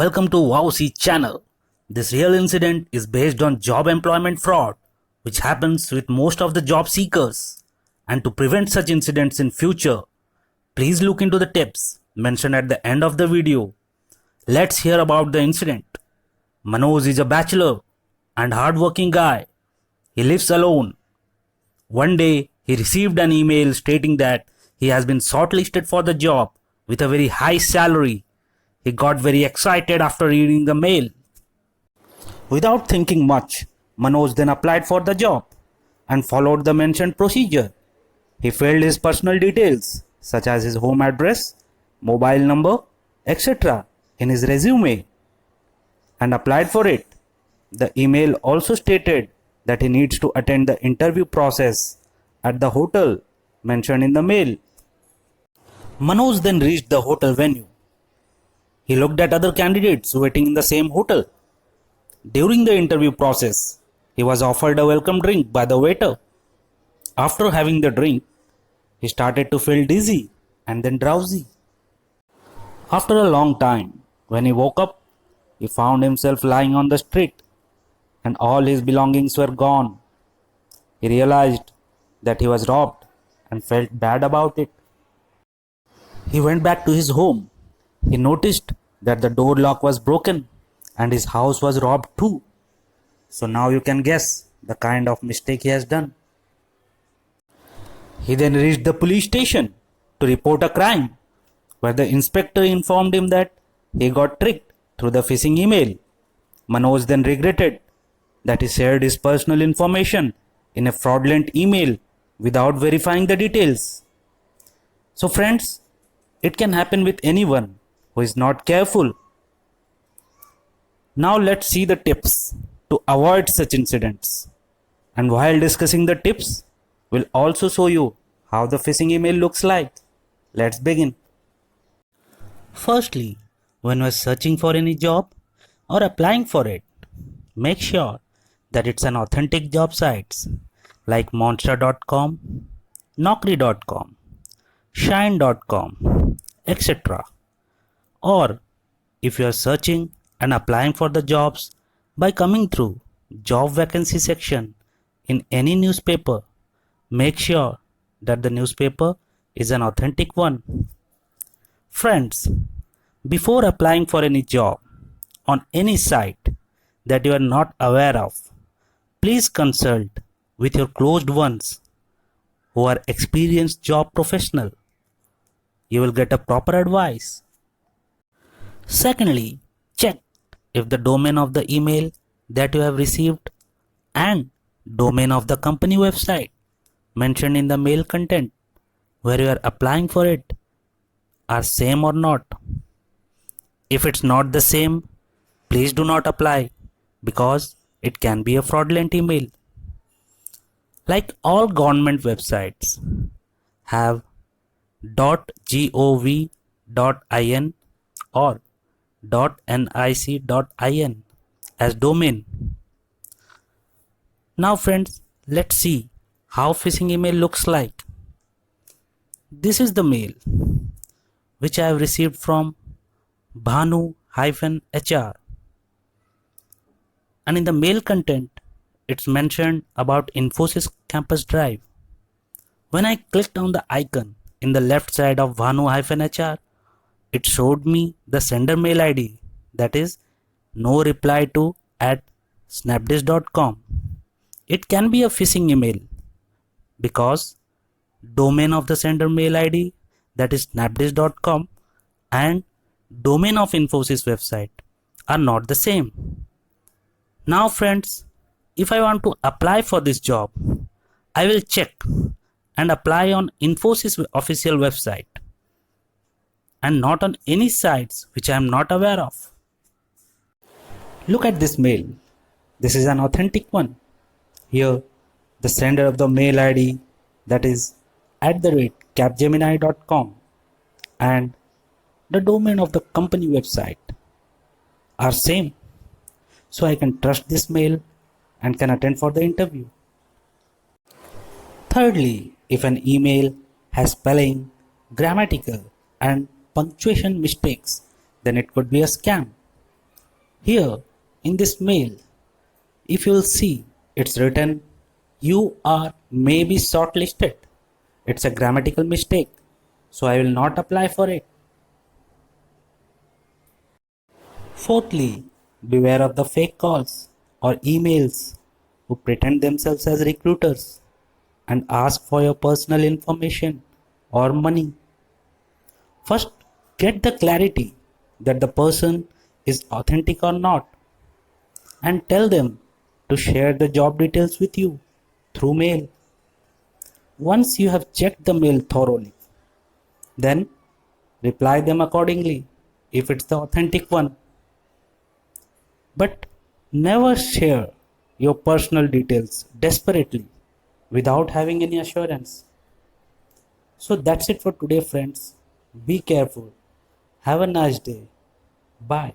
Welcome to WowC channel. This real incident is based on job employment fraud, which happens with most of the job seekers. And to prevent such incidents in future, please look into the tips mentioned at the end of the video. Let's hear about the incident. Manoj is a bachelor and hardworking guy. He lives alone. One day, he received an email stating that he has been shortlisted for the job with a very high salary. He got very excited after reading the mail. Without thinking much, Manoj then applied for the job and followed the mentioned procedure. He filled his personal details such as his home address, mobile number, etc. in his resume and applied for it. The email also stated that he needs to attend the interview process at the hotel mentioned in the mail. Manoj then reached the hotel venue. He looked at other candidates waiting in the same hotel. During the interview process, he was offered a welcome drink by the waiter. After having the drink, he started to feel dizzy and then drowsy. After a long time, when he woke up, he found himself lying on the street and all his belongings were gone. He realized that he was robbed and felt bad about it. He went back to his home. He noticed that the door lock was broken and his house was robbed too. So now you can guess the kind of mistake he has done. He then reached the police station to report a crime, where the inspector informed him that he got tricked through the phishing email. Manoj then regretted that he shared his personal information in a fraudulent email without verifying the details. So friends, it can happen with anyone who is not careful. Now let's see the tips to avoid such incidents. And while discussing the tips, we'll also show you how the phishing email looks like. Let's begin. Firstly, when you are searching for any job or applying for it, make sure that it's an authentic job sites like monster.com, naukri.com, shine.com, etc. Or if you are searching and applying for the jobs by coming through job vacancy section in any newspaper, make sure that the newspaper is an authentic one. Friends, before applying for any job on any site that you are not aware of, please consult with your closed ones who are experienced job professional. You will get a proper advice. Secondly, check if the domain of the email that you have received and domain of the company website mentioned in the mail content where you are applying for it are same or not. If it's not the same, please do not apply because it can be a fraudulent email. Like all government websites have .gov.in or .nic.in as domain. Now friends, let's see how phishing email looks like. This is the mail which I have received from Bhanu-HR, and in the mail content it's mentioned about Infosys Campus Drive. When I clicked on the icon in the left side of Bhanu-HR, it showed me the sender mail ID, that is no reply to at snapdeal.com. It can be a phishing email because domain of the sender mail ID, that is snapdeal.com, and domain of Infosys website are not the same. Now friends, if I want to apply for this job, I will check and apply on Infosys official website and not on any sites which I am not aware of. Look at this mail. This is an authentic one. Here, the sender of the mail ID, that is @capgemini.com, and the domain of the company website are same. So I can trust this mail and can attend for the interview. Thirdly, if an email has spelling, grammatical and punctuation mistakes, then it could be a scam. Here in this mail, if you'll see, it's written you are maybe shortlisted. It's a grammatical mistake, so I will not apply for it. Fourthly, beware of the fake calls or emails who pretend themselves as recruiters and ask for your personal information or money. First, get the clarity that the person is authentic or not, and tell them to share the job details with you through mail. Once you have checked the mail thoroughly, then reply them accordingly if it's the authentic one. But never share your personal details desperately without having any assurance. So that's it for today, friends. Be careful. Have a nice day. Bye.